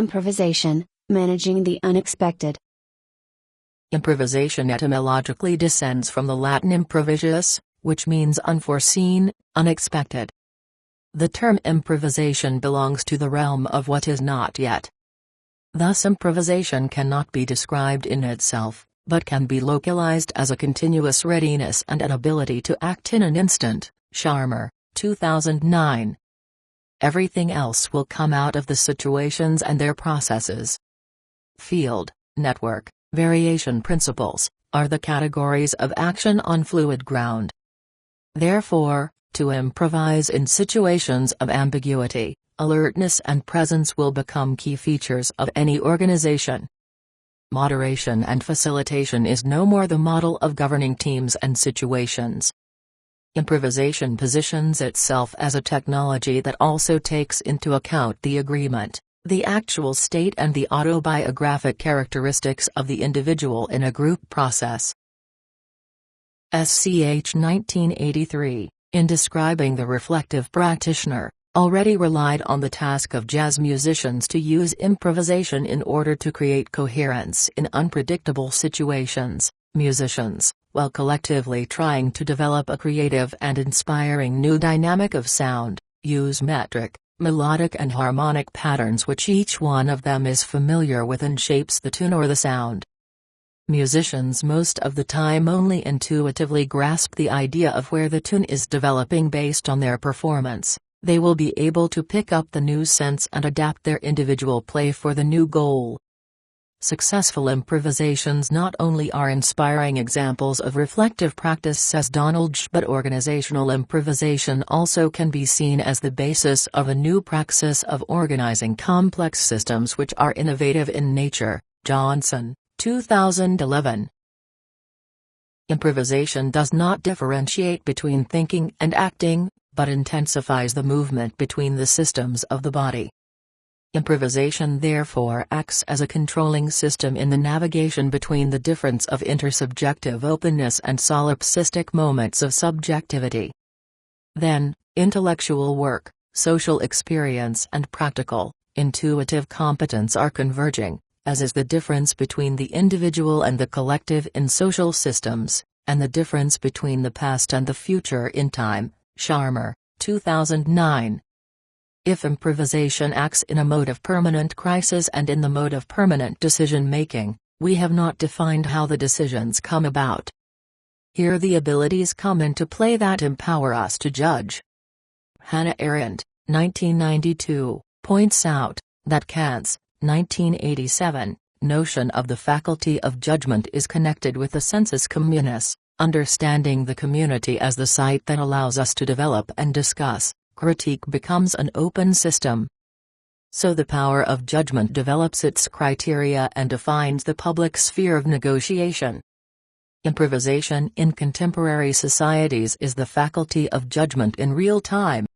Improvisation, managing the unexpected. Improvisation etymologically descends from the Latin improvisus, which means unforeseen, unexpected. The term improvisation belongs to the realm of what is not yet. Thus improvisation cannot be described in itself, but can be localized as a continuous readiness and an ability to act in an instant. Scharmer, 2009. Everything else will come out of the situations and their processes. Field, network, variation principles, are the categories of action on fluid ground. Therefore, to improvise in situations of ambiguity, alertness and presence will become key features of any organization. Moderation and facilitation is no more the model of governing teams and situations. Improvisation positions itself as a technology that also takes into account the agreement, the actual state and the autobiographic characteristics of the individual in a group process. Sch 1983, in describing the reflective practitioner, already relied on the task of jazz musicians to use improvisation in order to create coherence in unpredictable situations. Musicians, while collectively trying to develop a creative and inspiring new dynamic of sound, use metric, melodic and harmonic patterns which each one of them is familiar with and shapes the tune or the sound. Musicians most of the time only intuitively grasp the idea of where the tune is developing based on their performance. They will be able to pick up the new sense and adapt their individual play for the new goal. Successful improvisations not only are inspiring examples of reflective practice, says Donald J., but organizational improvisation also can be seen as the basis of a new praxis of organizing complex systems which are innovative in nature. Johnson, 2011. Improvisation does not differentiate between thinking and acting, but intensifies the movement between the systems of the body. Improvisation therefore acts as a controlling system in the navigation between the difference of intersubjective openness and solipsistic moments of subjectivity. Then, intellectual work, social experience and practical, intuitive competence are converging, as is the difference between the individual and the collective in social systems, and the difference between the past and the future in time. Scharmer, 2009. If improvisation acts in a mode of permanent crisis and in the mode of permanent decision-making, we have not defined how the decisions come about. Here the abilities come into play that empower us to judge. Hannah Arendt, 1992, points out that Kant's 1987 notion of the faculty of judgment is connected with the sensus communis, understanding the community as the site that allows us to develop and discuss. Critique becomes an open system. So the power of judgment develops its criteria and defines the public sphere of negotiation. Improvisation in contemporary societies is the faculty of judgment in real time.